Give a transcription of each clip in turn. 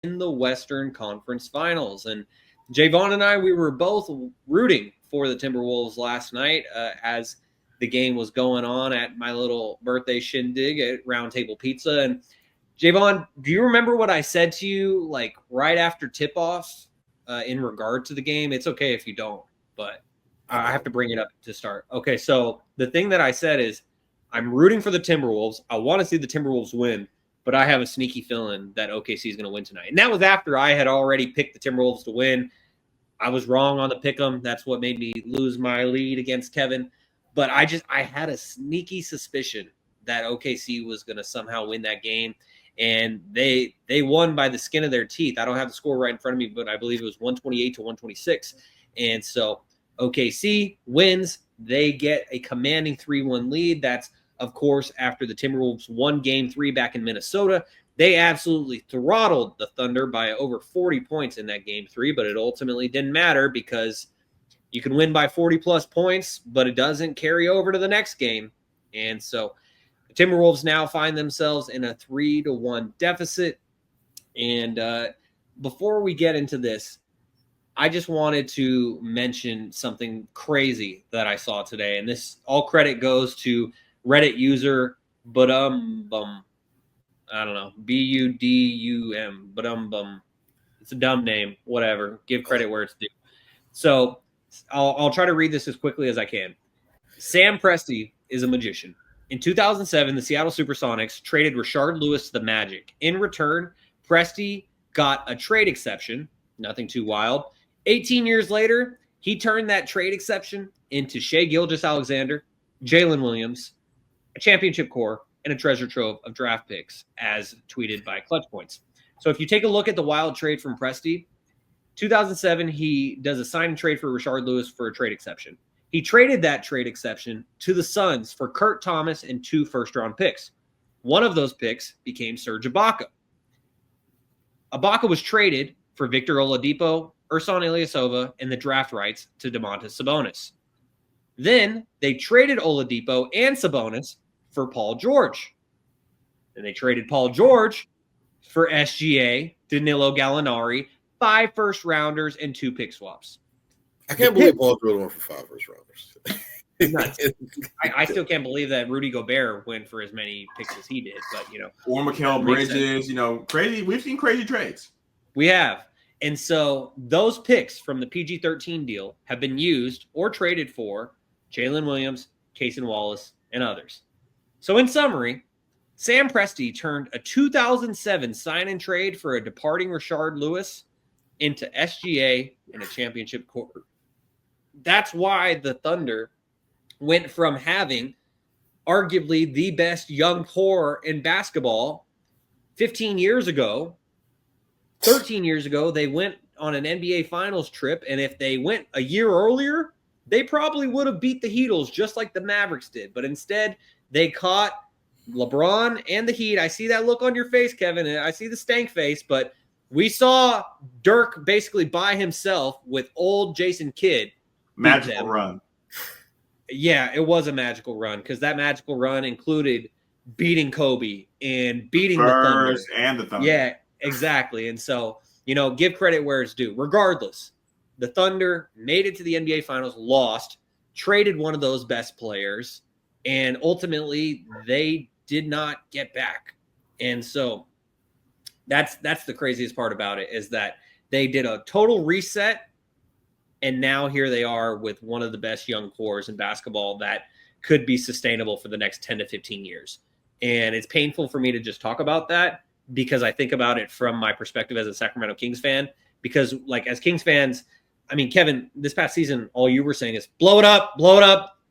in the Western Conference Finals. And Jaevon and I, we were both rooting for the Timberwolves last night as the game was going on at my little birthday shindig at Round Table Pizza. And Jaevon, do you remember what I said to you like right after tip-off in regard to the game? It's okay if you don't, but I have to bring it up to start. Okay, so the thing that I said is I'm rooting for the Timberwolves. I want to see the Timberwolves win, but I have a sneaky feeling that OKC is going to win tonight. And that was after I had already picked the Timberwolves to win. I was wrong on the pick'em. That's what made me lose my lead against Kevin. But I had a sneaky suspicion that OKC was going to somehow win that game. And they won by the skin of their teeth. I don't have the score right in front of me, but I believe it was 128 to 126. And so OKC wins. They get a commanding 3-1 lead. That's, of course, after the Timberwolves won Game 3 back in Minnesota. They absolutely throttled the Thunder by over 40 points in that Game 3, but it ultimately didn't matter because you can win by 40-plus points, but it doesn't carry over to the next game. And so the Timberwolves now find themselves in a 3-1 deficit. And before we get into this, I just wanted to mention something crazy that I saw today. And this all credit goes to Reddit user Budum. I don't know, Budum, Budum. It's a dumb name, whatever. Give credit where it's due. So I'll try to read this as quickly as I can. Sam Presti is a magician. In 2007, the Seattle Supersonics traded Rashard Lewis to the Magic. In return, Presti got a trade exception, nothing too wild. 18 years later, he turned that trade exception into Shai Gilgeous-Alexander, Jalen Williams, a championship core, and a treasure trove of draft picks, as tweeted by Clutch Points. So if you take a look at the wild trade from Presti, 2007, he does a sign and trade for Rashard Lewis for a trade exception. He traded that trade exception to the Suns for Kurt Thomas and 2 first-round picks. One of those picks became Serge Ibaka. Ibaka was traded for Victor Oladipo, Ersan Ilyasova, and the draft rights to Domantas Sabonis. Then they traded Oladipo and Sabonis for Paul George. Then they traded Paul George for SGA, Danilo Gallinari, 5 first-rounders, and 2 pick swaps. I can't believe Paul George went for 5 first-rounders. I still can't believe that Rudy Gobert went for as many picks as he did, but, Or Mikal Bridges, crazy. We've seen crazy trades. We have. And so those picks from the PG-13 deal have been used or traded for Jalen Williams, Cason Wallace, and others. So in summary, Sam Presti turned a 2007 sign and trade for a departing Rashard Lewis into SGA and a championship core. That's why the Thunder went from having arguably the best young core in basketball 15 years ago. 13 years ago, they went on an NBA Finals trip, and if they went a year earlier, they probably would have beat the Heatles just like the Mavericks did. But instead, they caught LeBron and the Heat. I see that look on your face, Kevin, and I see the stank face, but we saw Dirk basically by himself with old Jason Kidd. Magical run. Yeah, it was a magical run because that magical run included beating Kobe and beating the Thunder. And the Thunder. Yeah, exactly. And so, give credit where it's due. Regardless, the Thunder made it to the NBA Finals, lost, traded one of those best players, and ultimately they did not get back. And so that's the craziest part about it is that they did a total reset, and now here they are with one of the best young cores in basketball that could be sustainable for the next 10 to 15 years. And it's painful for me to just talk about that because I think about it from my perspective as a Sacramento Kings fan. Because, as Kings fans, I mean, Kevin, this past season, all you were saying is blow it up,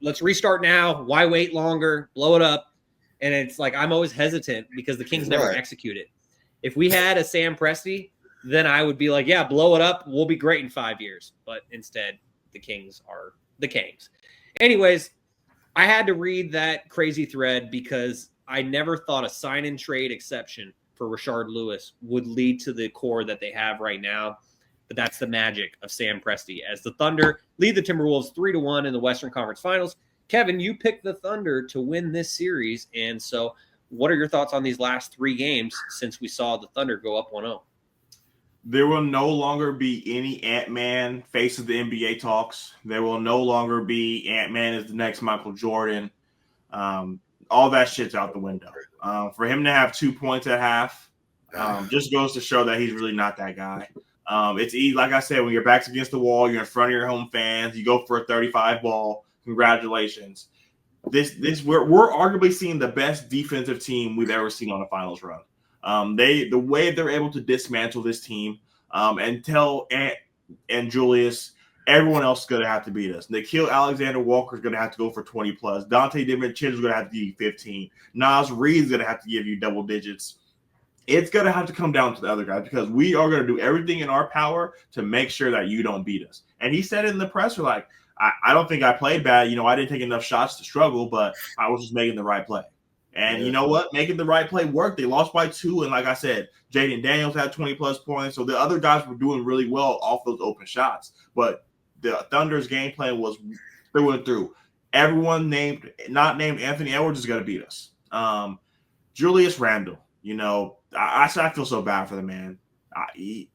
let's restart now. Why wait longer? Blow it up. And it's I'm always hesitant because the Kings never execute it. If we had a Sam Presti, then I would be yeah, blow it up. We'll be great in 5 years. But instead, the Kings are the Kings. Anyways, I had to read that crazy thread because I never thought a sign and trade exception for Rashard Lewis would lead to the core that they have right now. But that's the magic of Sam Presti as the Thunder lead the Timberwolves 3-1 in the Western Conference Finals. Kevin, you picked the Thunder to win this series. And so what are your thoughts on these last 3 games since we saw the Thunder go up 1-0? There will no longer be any Ant-Man face of the NBA talks. There will no longer be Ant-Man as the next Michael Jordan. All that shit's out the window. For him to have 2 points at half just goes to show that he's really not that guy. It's easy, like I said, when your back's against the wall, you're in front of your home fans, you go for a 35 ball. Congratulations. We're arguably seeing the best defensive team we've ever seen on a finals run. The way they're able to dismantle this team and tell Ant and Julius, everyone else is going to have to beat us. Nikhil Alexander-Walker is going to have to go for 20 plus. Dante DiVincenzo is going to have to give you 15. Nas Reed is going to have to give you double digits. It's going to have to come down to the other guys because we are going to do everything in our power to make sure that you don't beat us. And he said it in the presser, like, I don't think I played bad. I didn't take enough shots to struggle, but I was just making the right play. And you know what? Making the right play worked. They lost by 2. And like I said, Jaden Daniels had 20-plus points. So the other guys were doing really well off those open shots. But the Thunder's game plan was through and through. Everyone not named Anthony Edwards is going to beat us. Julius Randle, I feel so bad for the man. He's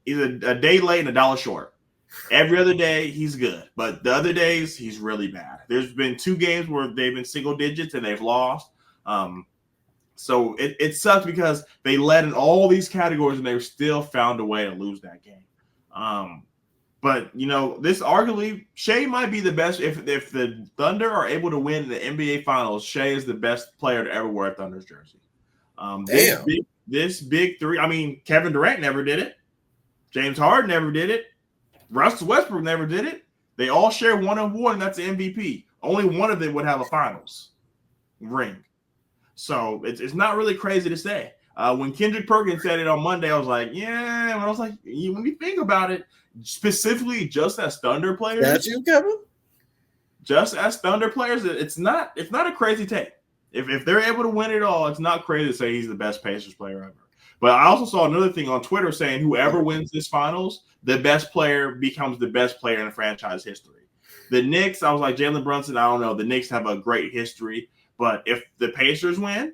a day late and a dollar short. Every other day, he's good. But the other days, he's really bad. There's been 2 games where they've been single digits and they've lost. So it sucks because they led in all these categories and they still found a way to lose that game. But, this arguably, Shea might be the best. If the Thunder are able to win the NBA Finals, Shea is the best player to ever wear a Thunder's jersey. This big 3, I mean, Kevin Durant never did it. James Harden never did it. Russell Westbrook never did it. They all share one award, and that's the MVP. Only one of them would have a finals ring. So it's not really crazy to say. When Kendrick Perkins said it on Monday, I was like, yeah. And I was like, when you think about it, specifically just as Thunder players. That's you, Kevin? Just as Thunder players, it's not a crazy take. If they're able to win it all, it's not crazy to say he's the best Pacers player ever. But I also saw another thing on Twitter saying whoever wins this finals, the best player becomes the best player in franchise history. The Knicks, I was like, Jalen Brunson, I don't know. The Knicks have a great history. But if the Pacers win,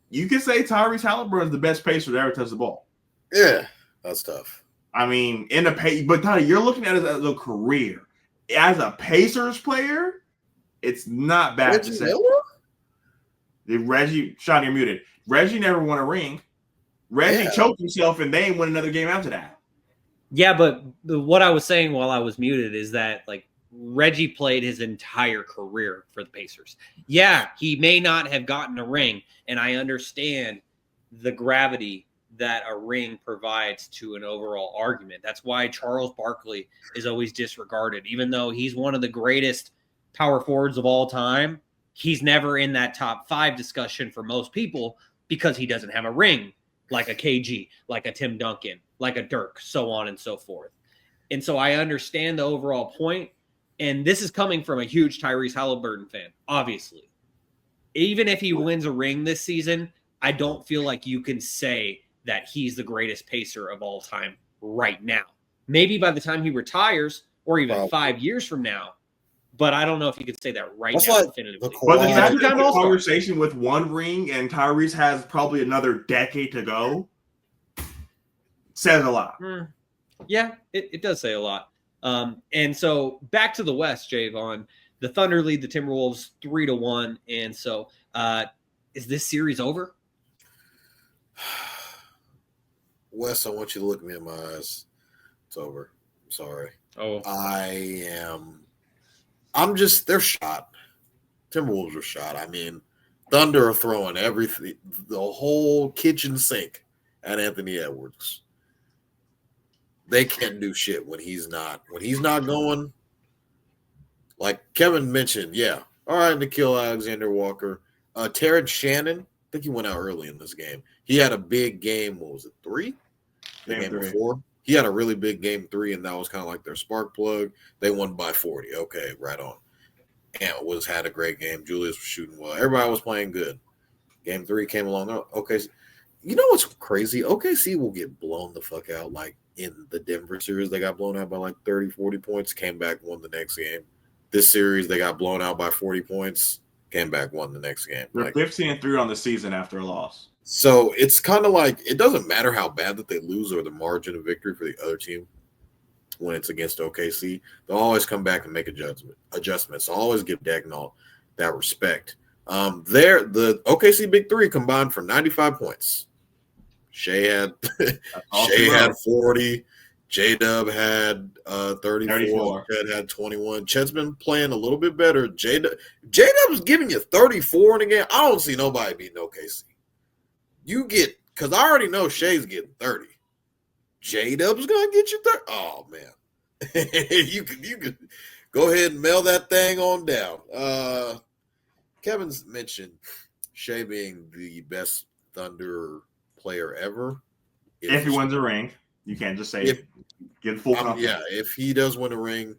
you can say Tyrese Halliburton is the best Pacer to ever touch the ball. Yeah, that's tough. I mean, but Tyler, you're looking at it as a career. As a Pacers player, it's not bad to say. Shaun, you're muted. Reggie never won a ring. Reggie choked himself, and they ain't win another game after that. Yeah, but what I was saying while I was muted is that, like, Reggie played his entire career for the Pacers. Yeah, he may not have gotten a ring, and I understand the gravity that a ring provides to an overall argument. That's why Charles Barkley is always disregarded. Even though he's one of the greatest power forwards of all time, he's never in that top 5 discussion for most people because he doesn't have a ring. Like a KG, like a Tim Duncan, like a Dirk, so on and so forth. And so I understand the overall point, and this is coming from a huge Tyrese Halliburton fan, obviously. Even if he wins a ring this season, I don't feel like you can say that he's the greatest Pacer of all time right now. Maybe by the time he retires, or even 5 years from now, but I don't know if you could say that right now definitively. But the fact that the conversation with 1 ring and Tyrese has probably another decade to go says a lot. Yeah, it does say a lot. And so back to the West, Jaevon. The Thunder lead the Timberwolves 3-1. And so is this series over? Wes, I want you to look me in my eyes. It's over. I'm sorry. Oh, they're shot. Timberwolves are shot. I mean, Thunder are throwing everything, the whole kitchen sink at Anthony Edwards. They can't do shit when he's not going. Like Kevin mentioned, yeah. All right, Nikhil Alexander-Walker. Terrence Shannon, I think he went out early in this game. He had a big game, what was it, 3? The game before. He had a really big game 3, and that was kind of like their spark plug. They won by 40. Okay, right on. Ant had a great game. Julius was shooting well. Everybody was playing good. Game 3 came along. Okay, you know what's crazy? OKC will get blown the fuck out. Like in the Denver series, they got blown out by like 30, 40 points. Came back, won the next game. This series, they got blown out by 40 points. Came back, won the next game. They're 15-3 on the season after a loss. So it's kind of like it doesn't matter how bad that they lose or the margin of victory for the other team when it's against OKC. They'll always come back and make adjustments. I'll always give Dagnall that respect. The OKC Big Three combined for 95 points. Shea had 40. J-Dub had 34. Chet had 21. Chet's been playing a little bit better. J-Dub's giving you 34 in a game. I don't see nobody beating OKC. You get, because I already know Shea's getting 30. J-Dub's going to get you 30. Oh, man. you could go ahead and mail that thing on down. Kevin's mentioned Shea being the best Thunder player ever. If he wins a ring, you can't just say get full confidence. Yeah, if he does win a ring,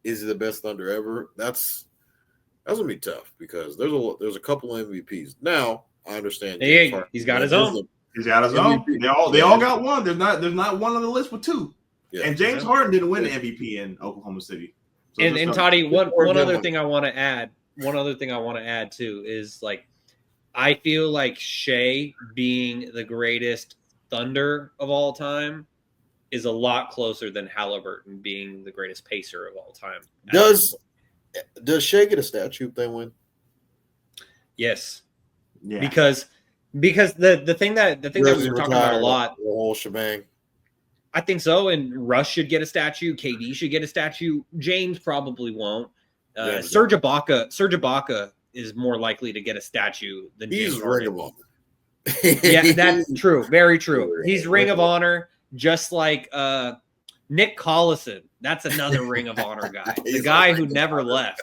is he the best Thunder ever? That's gonna be tough because there's a couple of MVPs. Now I understand. He's got his own. He's got his own. They all got one. There's not one on the list with two. Yeah, and James Harden didn't win the MVP in Oklahoma City. So and Toddy, one other thing I want to add. One other thing I want to add too is like I feel like Shea being the greatest Thunder of all time is a lot closer than Halliburton being the greatest Pacer of all time. Does Shea get a statue if they win? Yes. Yeah. Because the thing that we were talking about a lot, the whole shebang. I think so. And Russ should get a statue. KD should get a statue. James probably won't. Serge Ibaka is more likely to get a statue than He's James Ring of Honor. Yeah, that's true. Very true. He's Ring of Honor, just like Nick Collison. That's another Ring of Honor guy. The guy who never left.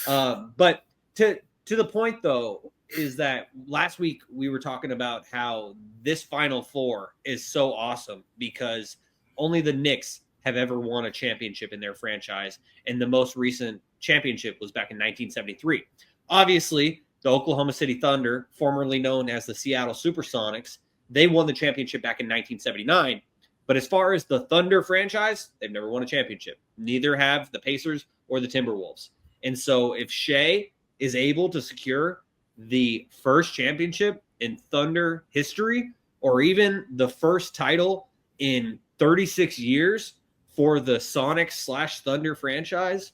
But to the point though, is that last week we were talking about how this Final Four is so awesome because only the Knicks have ever won a championship in their franchise, and the most recent championship was back in 1973. Obviously, the Oklahoma City Thunder, formerly known as the Seattle Supersonics, they won the championship back in 1979. But as far as the Thunder franchise, they've never won a championship. Neither have the Pacers or the Timberwolves. And so if Shea is able to secure the first championship in Thunder history, or even the first title in 36 years for the Sonics/Thunder franchise,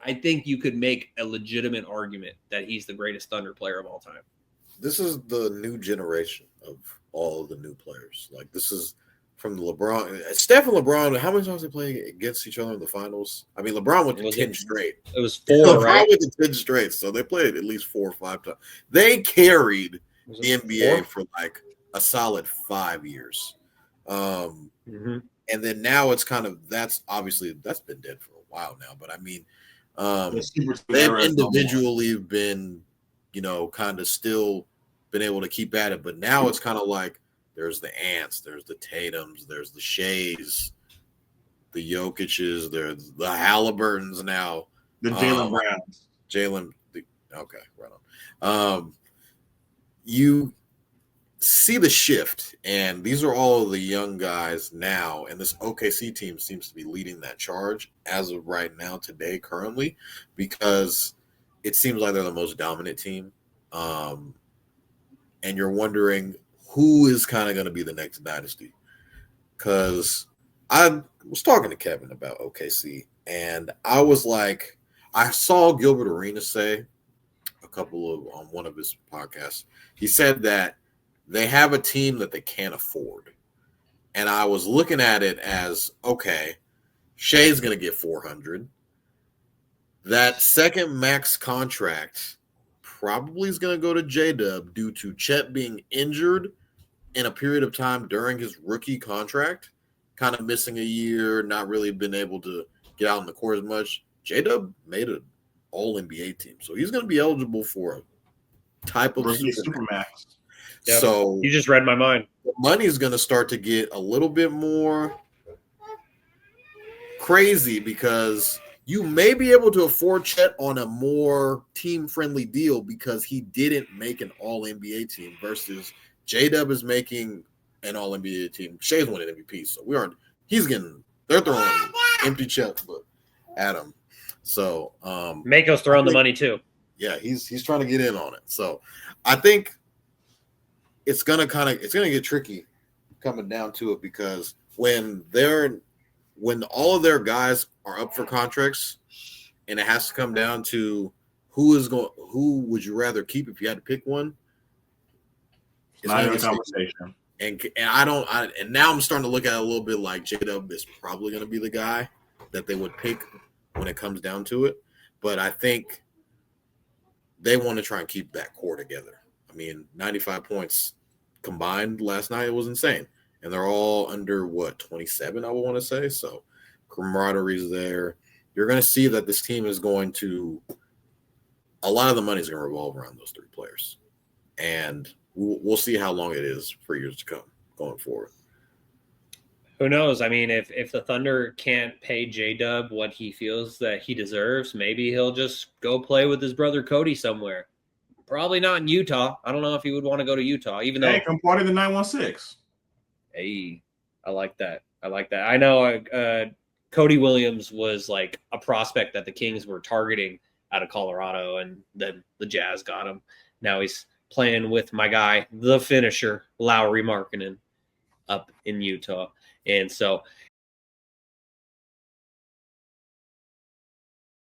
I think you could make a legitimate argument that he's the greatest Thunder player of all time. This is the new generation of all of the new players. Like this is from the LeBron. Steph and LeBron, how many times they play against each other in the finals? I mean, LeBron went to 10 straight. It was 4, LeBron right? went to 10 straight, so they played at least 4 or 5 times. They carried the NBA for like a solid 5 years. And then now it's kind of that's been dead for a while now. But I mean, they've individually been, kind of still been able to keep at it. But now it's kind of like there's the Ants, there's the Tatums, there's the Sheas, the Jokic's, there's the Halliburtons now. The Jaylen Browns. Okay, right on. You see the shift, and these are all of the young guys now, and this OKC team seems to be leading that charge as of right now, today, currently, because it seems like they're the most dominant team. And you're wondering who is kind of going to be the next dynasty. Because I was talking to Kevin about OKC, and I was like, I saw Gilbert Arenas say on one of his podcasts, he said that they have a team that they can't afford. And I was looking at it as, okay, Shea's going to get 400. That second max contract probably is going to go to J-Dub due to Chet being injured in a period of time during his rookie contract, kind of missing a year, not really been able to get out in the court as much. J-Dub made an all-NBA team. So he's going to be eligible for a type of Supermax. Yep. So you just read my mind. The money is going to start to get a little bit more crazy because you may be able to afford Chet on a more team-friendly deal because he didn't make an all-NBA team versus J-Dub is making an all-NBA team. Shea's winning MVP, so they're throwing empty checks at him. So Mako's throwing the money too. Yeah, he's trying to get in on it. So I think it's gonna get tricky coming down to it, because when all of their guys are up for contracts, and it has to come down to who would you rather keep if you had to pick one. It's not even a conversation. And now I'm starting to look at it a little bit like J-Dub is probably going to be the guy that they would pick when it comes down to it. But I think they want to try and keep that core together. I mean, 95 points combined last night, it was insane. And they're all under, 27, I would want to say. So camaraderie's there. You're going to see that this team is going to – a lot of the money is going to revolve around those three players. And we'll see how long it is for years to come going forward. Who knows? I mean, if the Thunder can't pay J-Dub what he feels that he deserves, maybe he'll just go play with his brother Cody somewhere. Probably not in Utah. I don't know if he would want to go to Utah, even though. Hey, come party the 916. Hey, I like that. I know Cody Williams was like a prospect that the Kings were targeting out of Colorado, and then the Jazz got him. Now he's playing with my guy, the finisher, Lauri Markkanen, up in Utah. And so